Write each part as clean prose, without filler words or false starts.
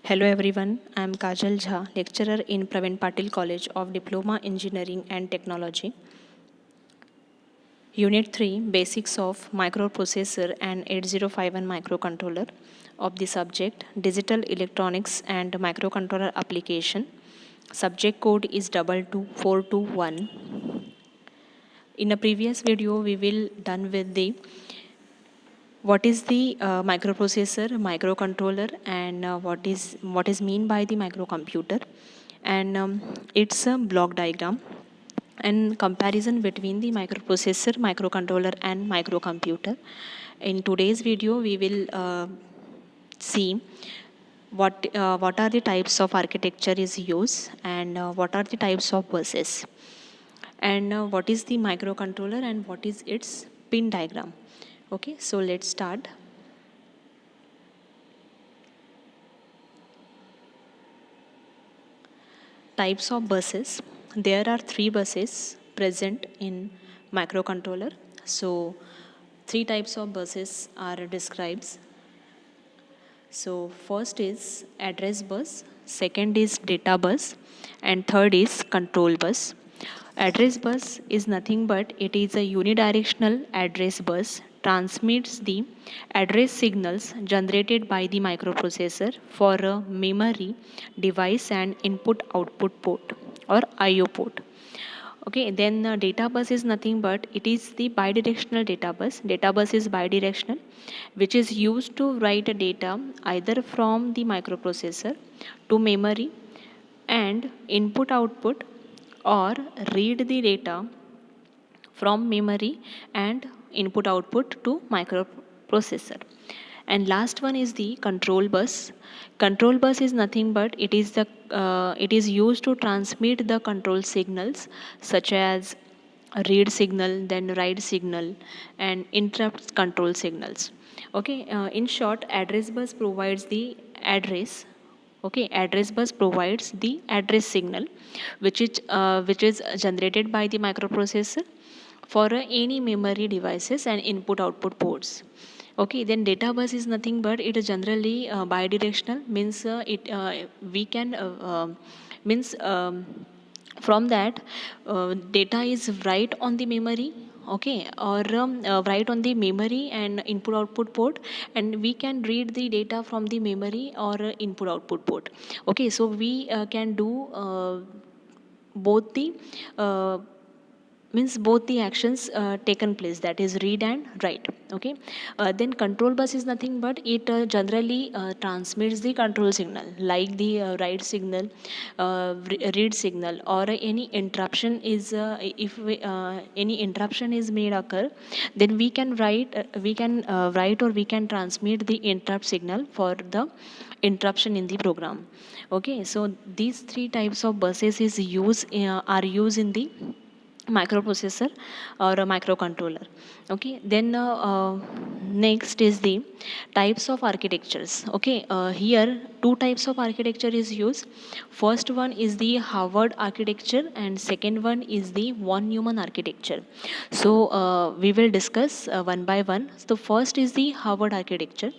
Hello everyone, I am Kajal Jha, lecturer in Praveen Patil College of Diploma Engineering and Technology. Unit 3 Basics of Microprocessor and 8051 Microcontroller of the subject Digital Electronics and Microcontroller Application. Subject code is 22421. In a previous video, we will done with the what is the microprocessor, microcontroller, and what is mean by the microcomputer, and it's a block diagram and comparison between the microprocessor, microcontroller, and microcomputer. In today's video, we will see what are the types of architecture is used and what are the types of buses and what is the microcontroller and what is its pin diagram. Okay, so let's start. Types of buses. There are three buses present in microcontroller. So three types of buses are described. So first is address bus, second is data bus, and third is control bus. Address bus is nothing but it is a unidirectional address bus transmits the address signals generated by the microprocessor for a memory device and input output port or IO port. Okay, then data bus is nothing but it is the bidirectional data bus. Data bus is bidirectional, which is used to write a data either from the microprocessor to memory and input output, or read the data from memory and input output to microprocessor. And last one is the control bus. Control bus is nothing but it is used to transmit the control signals such as a read signal, then write signal, and interrupt control signals. Okay, in short, address bus provides the address. Okay, address bus provides the address signal which is generated by the microprocessor for any memory devices and input output ports. Okay, then data bus is nothing but it is generally bidirectional, means it we can means from that data is write on the memory. Okay, or write on the memory and input output port, and we can read the data from the memory or input output port. Okay, so we can do both the uh, means both the actions taken place, that is read and write. Okay, then control bus is nothing but it generally transmits the control signal like the write signal, read signal, or any interruption is if any interruption is made occur, then we can write or we can transmit the interrupt signal for the interruption in the program. Okay, so these three types of buses are used in the microprocessor or a microcontroller. Okay, then next is the types of architectures. Okay, here two types of architecture is used. First one is the Harvard architecture and second one is the von Neumann architecture. So we will discuss one by one. So first is the Harvard architecture.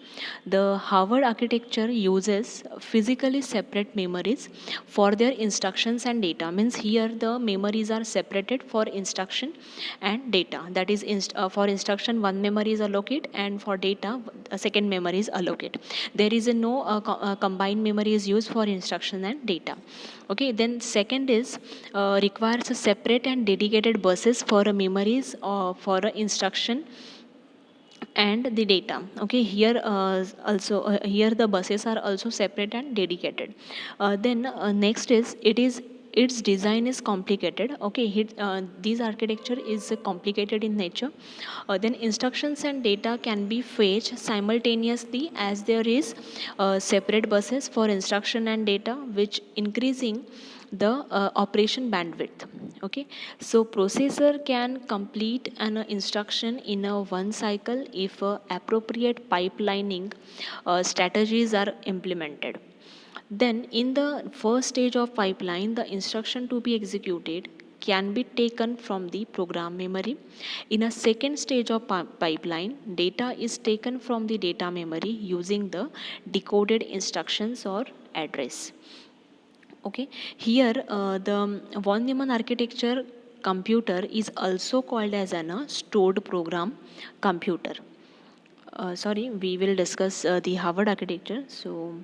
The Harvard architecture uses physically separate memories for their instructions and data. Means here the memories are separated for instruction and data. That is for instruction one memory is allocated, and for data a second memory is allocated. There is a no combined memory is used for instruction and data. Okay, then second is requires a separate and dedicated buses for a memories or for a instruction and the data. Okay, here also here the buses are also separate and dedicated. Then next is its design is complicated. Okay, this architecture is complicated in nature. Then instructions and data can be fetched simultaneously as there is separate buses for instruction and data, which increasing the operation bandwidth. Okay, so processor can complete an instruction in a one cycle if appropriate pipelining strategies are implemented. Then in the first stage of pipeline, the instruction to be executed can be taken from the program memory. In a second stage of pipeline, data is taken from the data memory using the decoded instructions or address. Okay, here the von Neumann architecture computer is also called as an stored program computer. Sorry, we will discuss the Harvard architecture. So,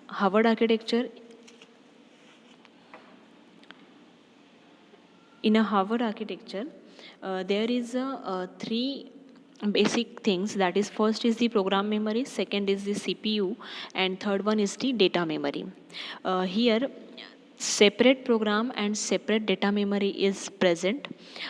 Harvard architecture, in a Harvard architecture, there is three basic things. That is, first is the program memory, second is the CPU, and third one is the data memory. Here, separate program and separate data memory is present.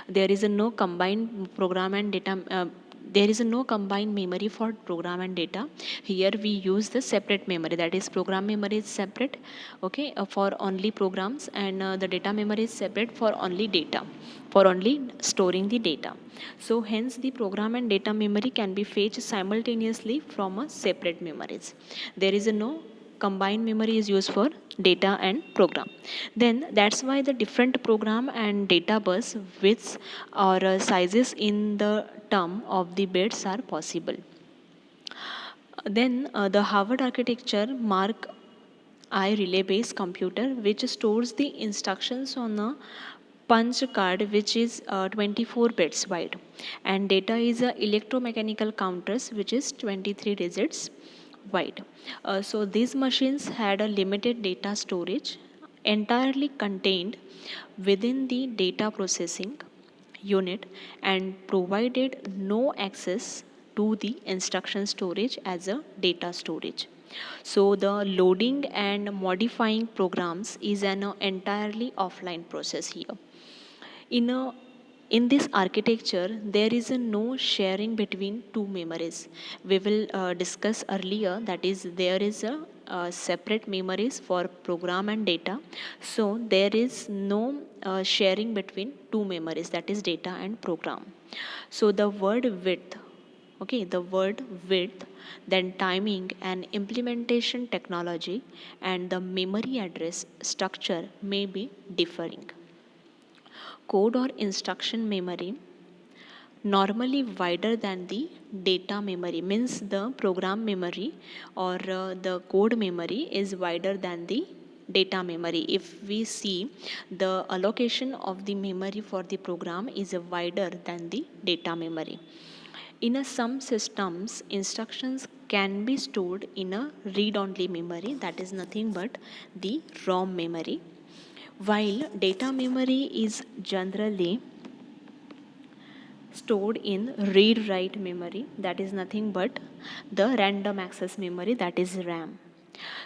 There is a no combined program and data. There is a no combined memory for program and data. Here we use the separate memory, that is program memory is separate, okay, for only programs, and the data memory is separate for only data, for only storing the data. So hence the program and data memory can be fetched simultaneously from a separate memories. There is a no combined memory is used for data and program. Then that's why the different program and data bus widths or sizes in the term of the bits are possible. Then the Harvard architecture mark I relay based computer which stores the instructions on a punch card which is 24 bits wide, and data is a electromechanical counters which is 23 digits wide. So these machines had a limited data storage entirely contained within the data processing unit and provided no access to the instruction storage as a data storage. So the loading and modifying programs is an entirely offline process here. In a in this architecture, there is a no sharing between two memories. We will discuss earlier, that is there is a separate memories for program and data. So there is no sharing between two memories, that is data and program. So the word width, okay, the word width, then timing and implementation technology, and the memory address structure may be differing. Code or instruction memory normally wider than the data memory, means the program memory or the code memory is wider than the data memory. If we see, the allocation of the memory for the program is wider than the data memory. In some systems, instructions can be stored in a read only memory, that is nothing but the ROM memory, while data memory is generally stored in read write memory, that is nothing but the random access memory, that is RAM.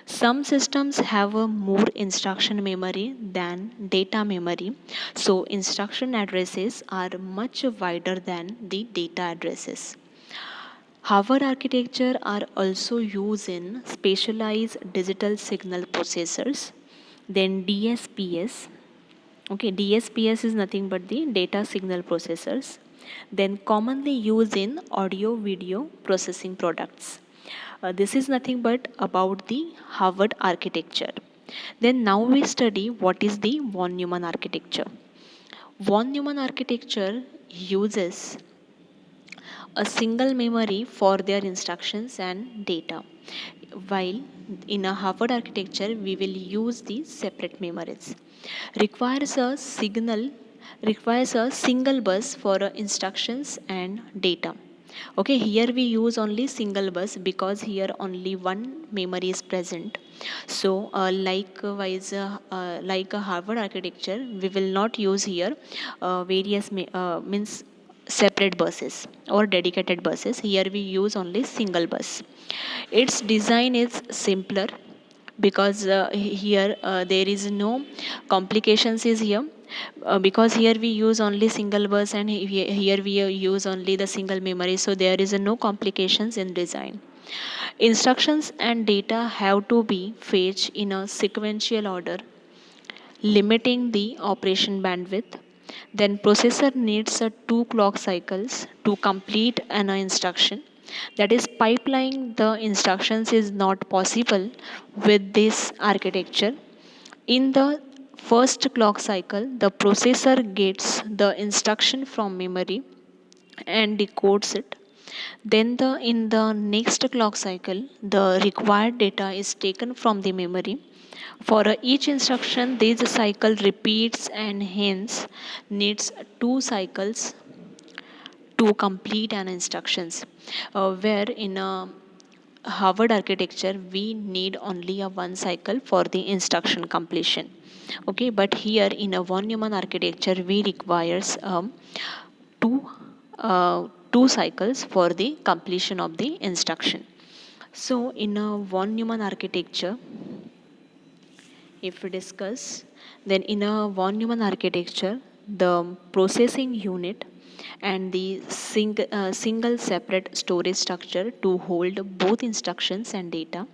Some systems have a more instruction memory than data memory, so instruction addresses are much wider than the data addresses. Harvard architecture are also used in specialized digital signal processors, then DSPs. Okay, DSPs is nothing but the data signal processors, then commonly used in audio video processing products. This is nothing but about the Harvard architecture. Then now we study what is the von Neumann architecture. Von Neumann architecture uses a single memory for their instructions and data, while in a Harvard architecture we will use the separate memories. Requires a signal requires a single bus for instructions and data. Okay, here we use only single bus because here only one memory is present. So likewise, like a Harvard architecture, we will not use here various means separate buses or dedicated buses. Here we use only single bus. Its design is simpler because here there is no complications is here, because here we use only single bus and here we use only the single memory, so there is no complications in design. Instructions and data have to be fetched in a sequential order, limiting the operation bandwidth. Then processor needs two clock cycles to complete an instruction, that is pipeline the instructions is not possible with this architecture. In the first clock cycle, the processor gets the instruction from memory and decodes it. Then in the next clock cycle, the required data is taken from the memory. For each instruction, this cycle repeats and hence needs two cycles to complete an instructions. Where in a Harvard architecture, we need only a one cycle for the instruction completion. Okay, but here in a von Neumann architecture, we requires two two cycles for the completion of the instruction. So in a von Neumann architecture, if we discuss, then in a von Neumann architecture, the processing unit and the single separate storage structure to hold both instructions and data.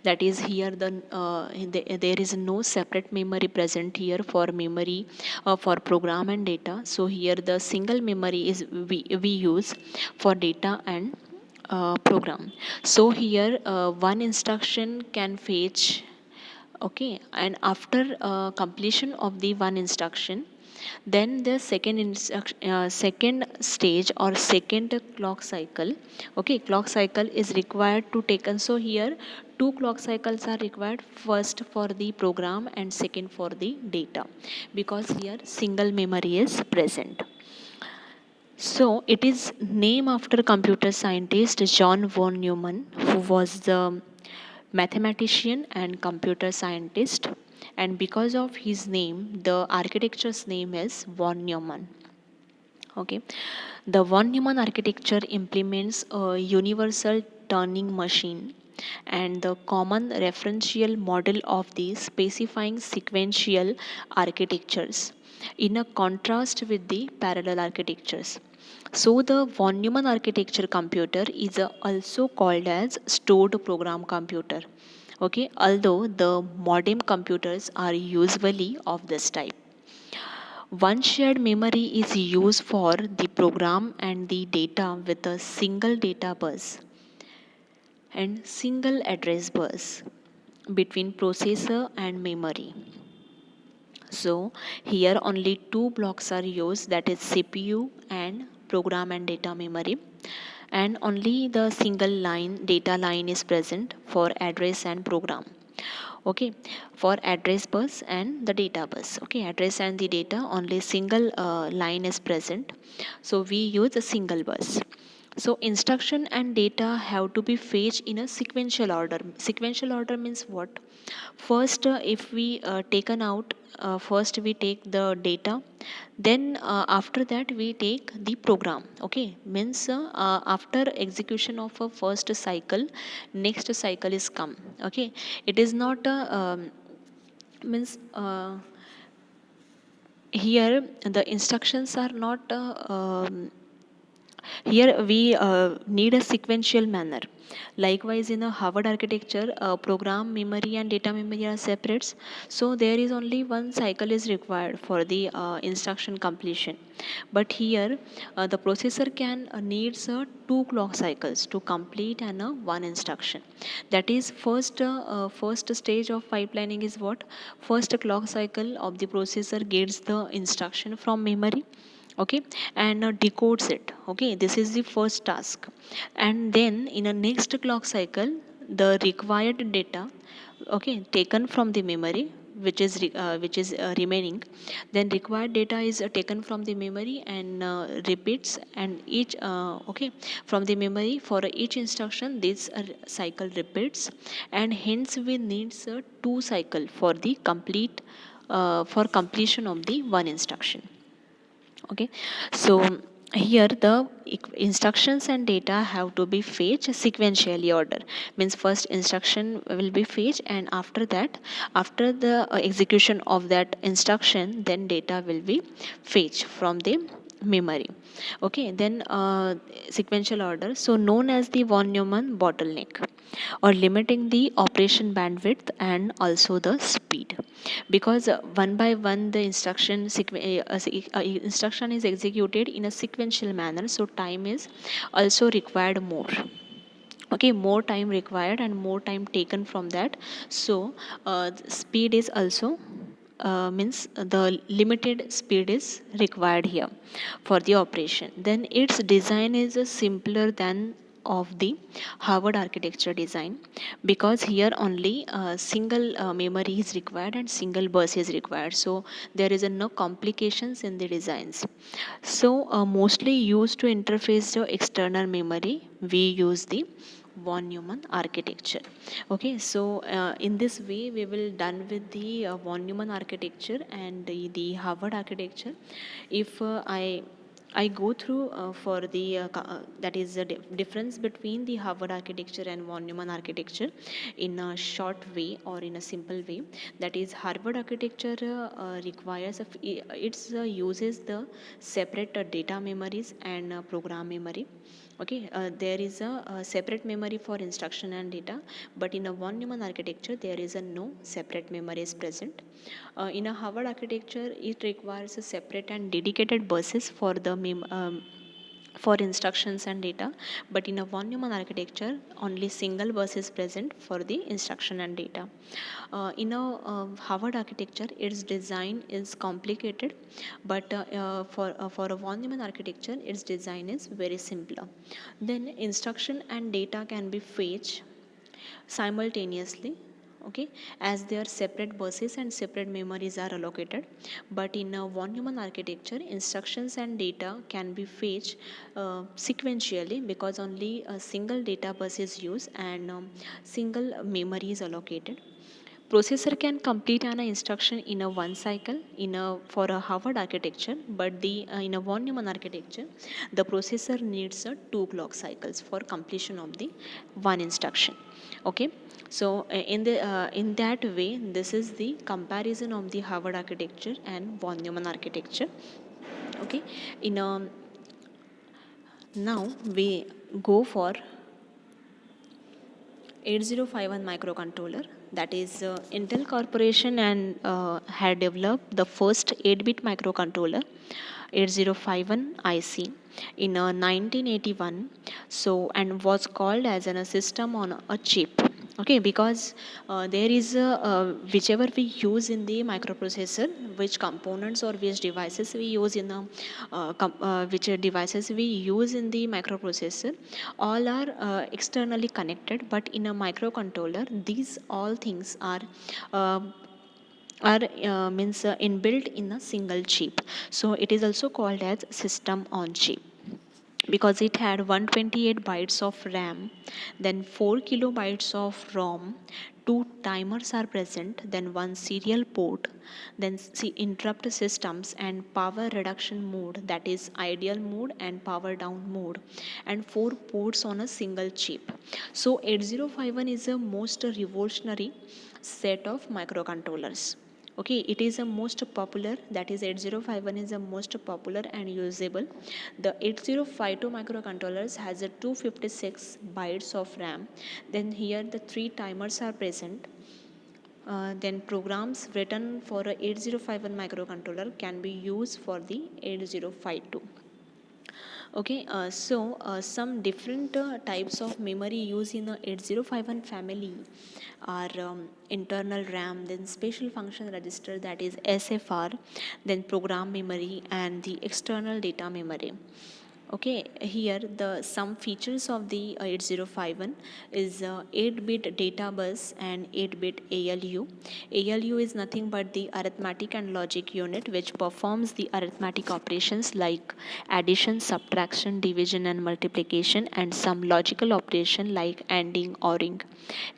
That is here there is no separate memory present here for memory for program and data. So here the single memory is we use for data and program. So here one instruction can fetch. Okay, and after completion of the one instruction, then the second stage or second clock cycle. Okay, clock cycle is required to taken. So here two clock cycles are required, first for the program and second for the data, because here single memory is present. So it is named after computer scientist John von Neumann, who was the mathematician and computer scientist. And because of his name, the architecture's name is von Neumann. Okay, the von Neumann architecture implements a universal Turing machine and the common referential model of the specifying sequential architectures in a contrast with the parallel architectures. So the von Neumann architecture computer is also called as stored program computer. Okay, although the modern computers are usually of this type. One shared memory is used for the program and the data with a single data bus and single address bus between processor and memory. So here only two blocks are used, that is CPU and program and data memory, and only the single line data line is present for address and program. Okay, for address bus and the data bus. Okay, address and the data only single line is present, so we use a single bus. So instruction and data have to be fetched in a sequential order. Sequential order means what? First if we taken out first we take the data, then after that we take the program. Okay, means after execution of a first cycle, next cycle is come. Okay, it is not a means here the instructions are not here we need a sequential manner. Likewise, in a Harvard architecture, program memory and data memory are separate. So there is only one cycle is required for the instruction completion. But here, the processor can needs two clock cycles to complete an one instruction. That is first stage of pipelining is what? First clock cycle of the processor gets the instruction from memory. Okay, and decodes it. Okay, this is the first task, and then in a next clock cycle the required data, okay, taken from the memory, which is remaining, then required data is taken from the memory and repeats, and each okay, from the memory for each instruction this cycle repeats, and hence we need two cycle for the complete for completion of the one instruction. Okay, so here the instructions and data have to be fetched sequentially order, means first instruction will be fetched, and after that, after the execution of that instruction, then data will be fetched from the memory. Okay, then sequential order, so known as the von Neumann bottleneck, or limiting the operation bandwidth and also the speed, because one by one the instruction is executed in a sequential manner, so time is also required more. Okay, more time required and more time taken from that, so speed is also means the limited speed is required here for the operation. Then its design is simpler than of the Harvard architecture design, because here only single memory is required and single bus is required, so there is no complications in the designs. So mostly used to interface the external memory, we use the von Neumann architecture. Okay, so in this way we will done with the von Neumann architecture and the Harvard architecture. If I go through for the that is the difference between the Harvard architecture and von Neumann architecture in a short way or in a simple way. That is, Harvard architecture requires it uses the separate data memories and program memory. Okay, there is a separate memory for instruction and data, but in a von Neumann architecture there is a no separate memory is present. In a Harvard architecture, it requires a separate and dedicated buses for the for instructions and data, but in a von Neumann architecture only single bus is present for the instruction and data. In a Harvard architecture, its design is complicated, but for a von Neumann architecture, its design is very simpler. Then instruction and data can be fetched simultaneously, okay, as their separate buses and separate memories are allocated. But in a von Neumann architecture, instructions and data can be fetched sequentially, because only a single data bus is used and single memory is allocated. Processor can complete an instruction in a one cycle in a for a Harvard architecture, but the in a von Neumann architecture, the processor needs two clock cycles for completion of the one instruction. Okay, so in that way, this is the comparison of the Harvard architecture and von Neumann architecture. Okay, in now we go for 8051 microcontroller. That is Intel Corporation and had developed the first 8-bit microcontroller 8051 IC in 1981, so, and was called as a system on a chip. Okay, because there is whichever we use in the microprocessor, which components or which devices we use in the which devices we use in the microprocessor, all are externally connected, but in a microcontroller these all things uh, are means inbuilt in a single chip, so it is also called as system on chip, because it had 128 bytes of RAM, then 4 kilobytes of ROM, two timers are present, then one serial port, then interrupt systems and power reduction mode, that is ideal mode and power down mode, and four ports on a single chip. So 8051 is a most revolutionary set of microcontrollers. Okay, it is a most popular, that is 8051 is a most popular and usable. The 8052 microcontrollers has a 256 bytes of RAM, then here the three timers are present. Then programs written for a 8051 microcontroller can be used for the 8052. Okay, so some different types of memory used in the 8051 family are internal RAM, then special function register, that is SFR, then program memory and the external data memory. Okay, here the some features of the 8051 is 8-bit data bus and 8-bit ALU. ALU is nothing but the arithmetic and logic unit, which performs the arithmetic operations like addition, subtraction, division and multiplication, and some logical operation like ANDing, ORing,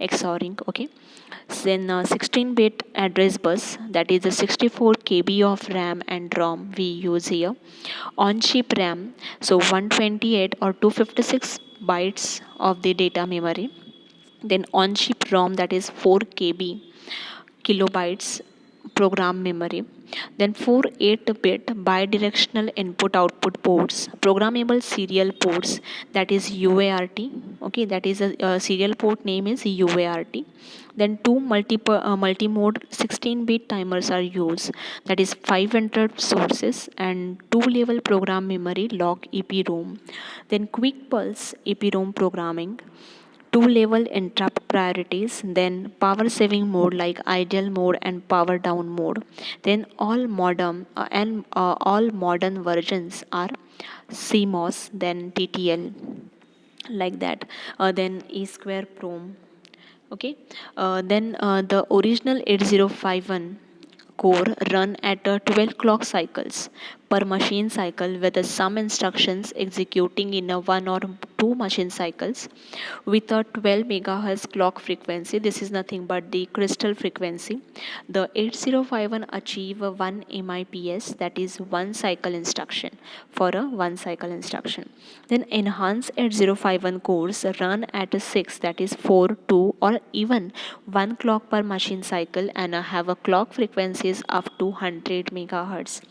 XORing. Okay, then 16-bit address bus, that is the 64 KB of RAM and ROM we use here. On-chip RAM, so 128 or 256 bytes of the data memory. Then on-chip ROM, that is 4 KB kilobytes program memory. Then four 8-bit bidirectional input output ports, programmable serial ports, that is UART. Okay, that is a serial port name is UART. Then two multi-mode 16-bit timers are used, that is 5 interrupt sources and 2-level program memory lock EPROM. Then quick pulse EPROM programming, two level interrupt priorities, then power saving mode like ideal mode and power down mode. Then all modern versions are CMOS, then TTL, like that. Then E square prom. Okay. Then the original 8051 core run at 12 clock cycles per machine cycle, with some instructions executing in a one or two machine cycles with a 12 megahertz clock frequency. This is nothing but the crystal frequency. The 8051 achieve a 1 MIPS, that is one cycle instruction for a one cycle instruction. Then enhanced 8051 cores run at a 6, that is 4, 2 or even 1 clock per machine cycle, and have a clock frequencies up to 100 megahertz.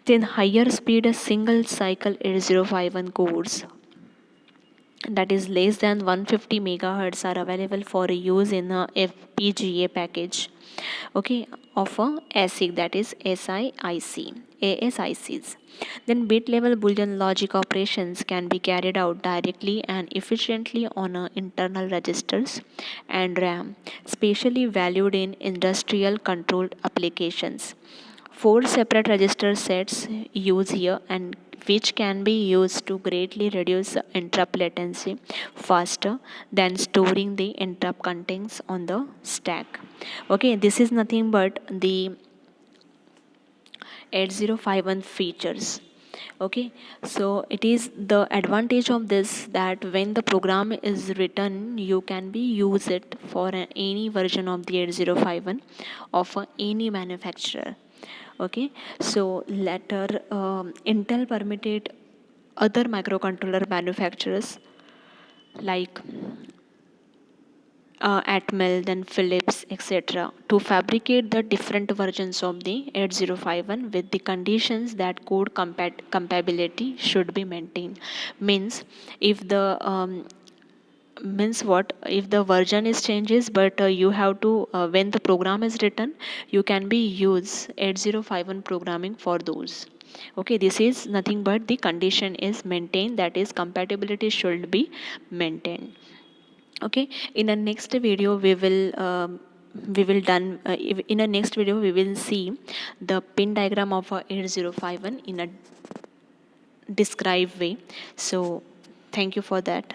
Then higher speed single cycle 8051 cores, that is less than 150 megahertz, are available for use in a FPGA package, okay, of a ASIC, that is SIIC, ASICs. Then bit level Boolean logic operations can be carried out directly and efficiently on internal registers and RAM, specially valued in industrial controlled applications. Four separate register sets used here, and which can be used to greatly reduce interrupt latency faster than storing the interrupt contents on the stack. Okay, this is nothing but the 8051 features. Okay, so it is the advantage of this, that when the program is written, you can be use it for any version of the 8051 of any manufacturer. Okay, so later Intel permitted other microcontroller manufacturers like Atmel, then Philips, etc., to fabricate the different versions of the 8051 with the conditions that code compatibility should be maintained. Means if the means what if the version is changes, but you have to when the program is written, you can be use 8051 programming for those. Okay, this is nothing but the condition is maintained, that is compatibility should be maintained. Okay, in the next video we will done in the next video we will see the pin diagram of a 8051 in a described way. So thank you for that.